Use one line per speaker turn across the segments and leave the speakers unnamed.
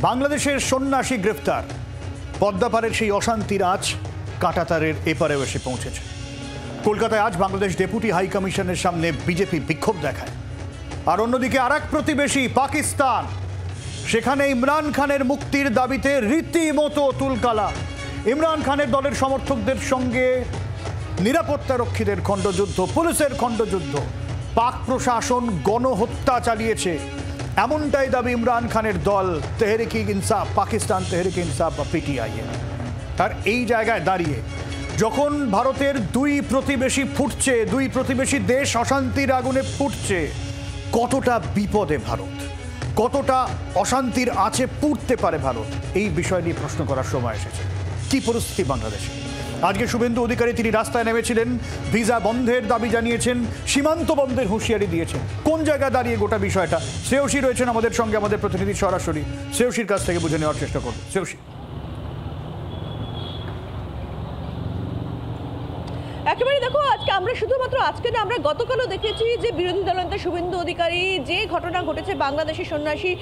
বাংলাদেশের সন্ন্যাসী গ্রেফতার, পদ্মাপাড়ের সেই অশান্তির আঁচ কাঁটাতারের এপারেও এসে পৌঁছেছে। কলকাতায় আজ বাংলাদেশ ডেপুটি হাই কমিশনের সামনে বিজেপি বিক্ষোভ দেখায়। আর অন্যদিকে আরেক প্রতিবেশী পাকিস্তান, সেখানে ইমরান খানের মুক্তির দাবিতে রীতিমতো তুলকালা। ইমরান খানের দলের সমর্থকদের সঙ্গে নিরাপত্তারক্ষীদের খণ্ডযুদ্ধ, পুলিশের খণ্ডযুদ্ধ, পাক প্রশাসন গণহত্যা চালিয়েছে, এমনটাই দাবি ইমরান খানের দল তেহরিকে ইনসাফ, পাকিস্তান তেহরিকে ইনসাফ বা পিটিআই এর। আর এই জায়গায় দাঁড়িয়ে যখন ভারতের দুই প্রতিবেশী ফুটছে, দুই প্রতিবেশী দেশ অশান্তির আগুনে ফুটছে, কতটা বিপদে ভারত, কতটা অশান্তির আঁচে পুড়তে পারে ভারত, এই বিষয় নিয়ে প্রশ্ন করার সময় এসেছে। কি পরিস্থিতি বাংলাদেশে? আজকে শুভেন্দু অধিকারী তিনি রাস্তায় নেমেছিলেন, ভিসা বন্ধের দাবি জানিয়েছেন, সীমান্ত বন্ধের হুঁশিয়ারি দিয়েছেন। কোন জায়গায় দাঁড়িয়ে গোটা বিষয়টা? শ্রেয়সী রয়েছেন আমাদের সঙ্গে, আমাদের প্রতিনিধি সরাসরি শ্রেয়সীর কাছ থেকে বুঝে নেওয়ার চেষ্টা করব। শ্রেয়সী,
একেবারে দেখো, আজকে আমরা শুধুমাত্র আজকে না, আমরা গতকালও দেখেছি যে বিরোধী দলনেতা শুভেন্দু অধিকারী যে ঘটনা ঘটেছে বাংলাদেশের সন্ন্যাসী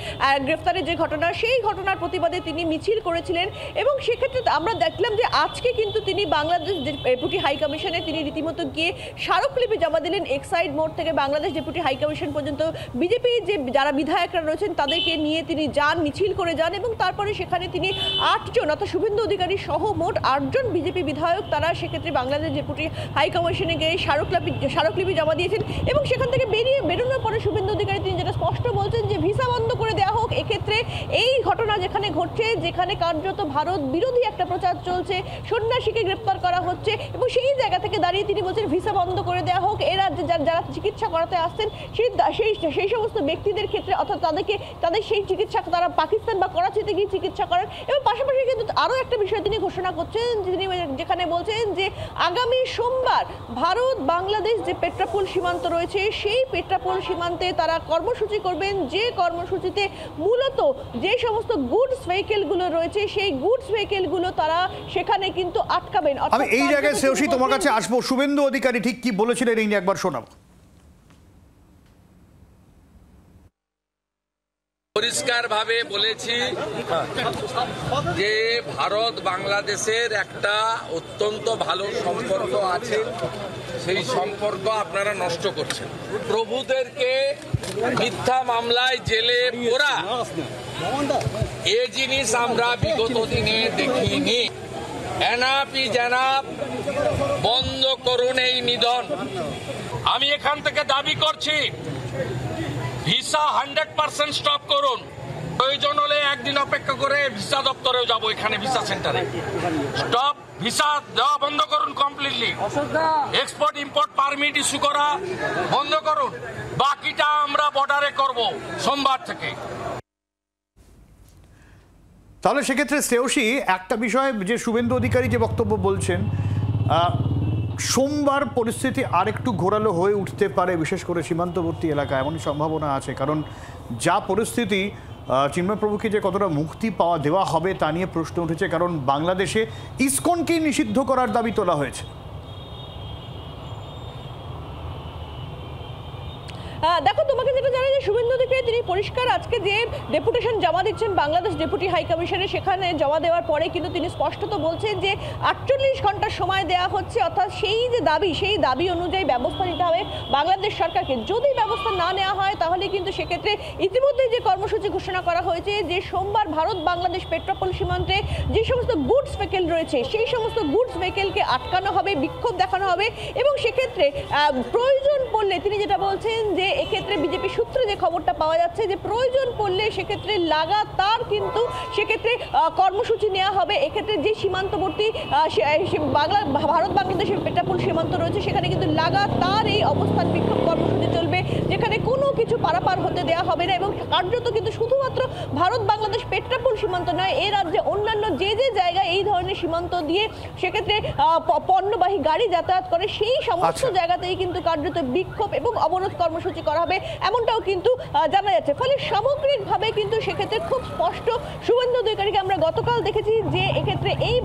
গ্রেফতারের যে ঘটনা, সেই ঘটনার প্রতিবাদে তিনি মিছিল করেছিলেন। এবং সেক্ষেত্রে আমরা দেখলাম যে আজকে কিন্তু তিনি বাংলাদেশ ডেপুটি হাই কমিশনে তিনি রীতিমতো গিয়ে স্মারকলিপি জমা দিলেন। এক্সাইড মোড় থেকে বাংলাদেশ ডেপুটি হাই কমিশন পর্যন্ত বিজেপি যে যারা বিধায়করা রয়েছেন তাদেরকে নিয়ে তিনি যান, মিছিল করে যান। এবং তারপরে সেখানে তিনি 8 জন, অর্থাৎ শুভেন্দু অধিকারী সহ মোট 8 জন বিজেপি বিধায়ক তারা সেক্ষেত্রে বাংলাদেশ ডেপুটি হাই কমিশনে গিয়ে স্মারকলিপি জমা দিয়েছেন। এবং সেখান থেকে বেরোনোর পরে শুভেন্দু অধিকারী তিনি যেটা স্পষ্ট বলছেন যে ভিসা বন্ধ করে দেওয়া হোক। এক্ষেত্রে এই ঘটনা যেখানে ঘটছে, যেখানে কার্যত ভারত বিরোধী একটা প্রচার চলছে, সন্ন্যাসীকে গ্রেপ্তার করা হচ্ছে, এবং সেই জায়গা থেকে দাঁড়িয়ে তিনি বলছেন ভিসা বন্ধ করে দেওয়া হোক। এ রাজ্যে যারা চিকিৎসা করাতে আসছেন সেই সমস্ত ব্যক্তিদের ক্ষেত্রে, অর্থাৎ তাদের সেই চিকিৎসা তারা পাকিস্তান বা করাচিতে গিয়ে চিকিৎসা করেন। এবং পাশাপাশি কিন্তু আরও একটা বিষয় তিনি ঘোষণা করছেন, তিনি যেখানে বলছেন যে আগামী সোমবার ভারত বাংলাদেশ যে পেট্রাপোল সীমান্ত রয়েছে সেই পেট্রাপোল সীমান্তে তারা কর্মসূচি করবেন, যে কর্মসূচিতে মূলত যে সমস্ত গুডস ভেহিকেলগুলো রয়েছে সেই গুডস ভেহিকেলগুলো তারা সেখানে কিন্তু আটকাবেন।
আমি এই জায়গায় শ্রেয়সী তোমার কাছে আসবো। শুভেন্দু অধিকারী ঠিক কি বলেছিলেন এই নিয়ে একবার শোনাবো।
পরিষ্কার ভাবে বলেছি যে ভারত বাংলাদেশের একটা অত্যন্ত ভালো সম্পর্ক আছে, সেই সম্পর্ক আপনারা নষ্ট করছেন। প্রভুদেরকে মিথ্যা মামলায় জেলে পোরা এ জিনিস আমরা বিগত দিনে দেখিনি। এনাপি জনাব, বন্ধ করুন এই নিধন। আমি এখান থেকে দাবি করছি ভিসা 100% স্টপ করুন। প্রয়োজন হলে একদিন অপেক্ষা করে ভিসা দপ্তরেও যাবো, এখানে ভিসা সেন্টারে স্টপ, ভিসা দেওয়া বন্ধ করুন completely. Export import permit issue করা বন্ধ করুন। বাকিটা আমরা বর্ডারে করব সোমবার থেকে।
তাহলে সেক্ষেত্রে শ্রেয়সী একটা বিষয় যে শুভেন্দু অধিকারী যে বক্তব্য বলছেন, সোমবার পরিস্থিতি আরেকটু ঘোরালো হয়ে উঠতে পারে, বিশেষ করে সীমান্তবর্তী এলাকা, এমন সম্ভাবনা আছে। কারণ যা পরিস্থিতি, চিন্ময় প্রভুকে যে কতটা মুক্তি দেওয়া হবে তা নিয়ে প্রশ্ন উঠেছে। কারণ বাংলাদেশে ইসকনকে নিষিদ্ধ করার দাবি তোলা হয়েছে।
দেখো, তোমাকে যেটা জানাই যে শুভেন্দু অধিকারী তিনি পরিষ্কার আজকে যে ডেপুটেশন জমা দিচ্ছেন বাংলাদেশ ডেপুটি হাই কমিশনে, সেখানে জমা দেওয়ার পরে কিন্তু তিনি স্পষ্টত বলছেন যে 48 ঘন্টার সময় দেওয়া হচ্ছে, অর্থাৎ সেই যে দাবি সেই দাবি অনুযায়ী ব্যবস্থা নিতে হবে বাংলাদেশ সরকারকে। যদি ব্যবস্থা না নেওয়া হয় তাহলে কিন্তু সেক্ষেত্রে ইতিমধ্যেই যে কর্মসূচি ঘোষণা করা হয়েছে যে সোমবার ভারত বাংলাদেশ পেট্রাপোল সীমান্তে যে সমস্ত গুডস ভেহিকেল রয়েছে সেই সমস্ত গুডস ভেহিকেলকে আটকানো হবে, বিক্ষোভ দেখানো হবে। এবং সেক্ষেত্রে প্রয়োজন পড়লে তিনি যেটা বলছেন যে এক্ষেত্রে বিজেপি সূত্রে যে খবরটা পাওয়া যাচ্ছে যে প্রয়োজন পড়লে সেক্ষেত্রে লাগাতার কিন্তু সেক্ষেত্রে কর্মসূচি নেওয়া হবে। এক্ষেত্রে যে সীমান্তবর্তী ভারত বাংলাদেশের পেট্রাপোল সীমান্ত রয়েছে সেখানে কিন্তু লাগাতার এই অবস্থান বিক্ষোভ কর্মসূচি চলবে, যেখানে কোনো কিছু পারাপার হতে দেওয়া হবে না। এবং কার্যত কিন্তু শুধুমাত্র ভারত বাংলাদেশ পেট্রাপোল সীমান্ত নয়, এই রাজ্যে অন্যান্য যে জায়গায় এই ধরনের ধরনের সীমান্ত দিয়ে সেক্ষেত্রে পণ্যবাহী গাড়ি যাতায়াত করে সেই সমস্ত জায়গাতেই কিন্তু কার্যত বিক্ষোভ এবং অবরোধ কর্মসূচি করা হবে এমনটাও কিন্তু জানা যাচ্ছে। ফলে সামগ্রিকভাবে কিন্তু সেক্ষেত্রে খুব স্পষ্ট শুভেন্দু অধিকারীকে আমরা গতকাল দেখেছি যে এক্ষেত্রে এই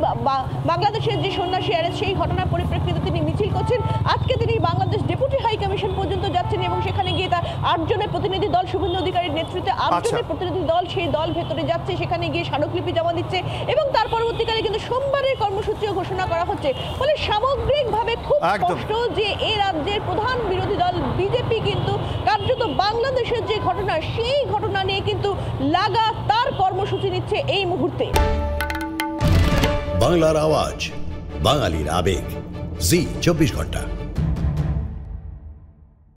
বাংলাদেশের যে সন্ন্যাসী অ্যারেস্ট সেই ঘটনার পরিপ্রেক্ষিতে তিনি মিছিল করছেন। আজকে তিনি বাংলাদেশ ডেপুটি হাই কমিশন পর্যন্ত যাচ্ছেন এবং সেখানে গিয়ে তার 8 জনের প্রতিনিধি দল শুভেন্দু অধিকারীর নেতৃত্বে 8 জনের প্রতিনিধি দল সেই দল ভেতরে যাচ্ছে, সেখানে গিয়ে স্মারকলিপি জমা দিচ্ছে এবং তার পরবর্তীকালে কিন্তু সোমবারের কর্মসূচিও ঘোষণা করা হচ্ছে। ফলে সামগ্রিকভাবে খুব স্পষ্ট যে এই রাজ্যের প্রধান বিরোধী দল বিজেপি কিন্তু কার্যত বাংলাদেশের যে ঘটনা সেই ঘটনা নিয়ে কিন্তু লাগাতার কর্মসূচি নিচ্ছে এই মুহূর্তে।
বাংলার আওয়াজ, বাঙালির আবেগ, জি 24 ঘন্টা।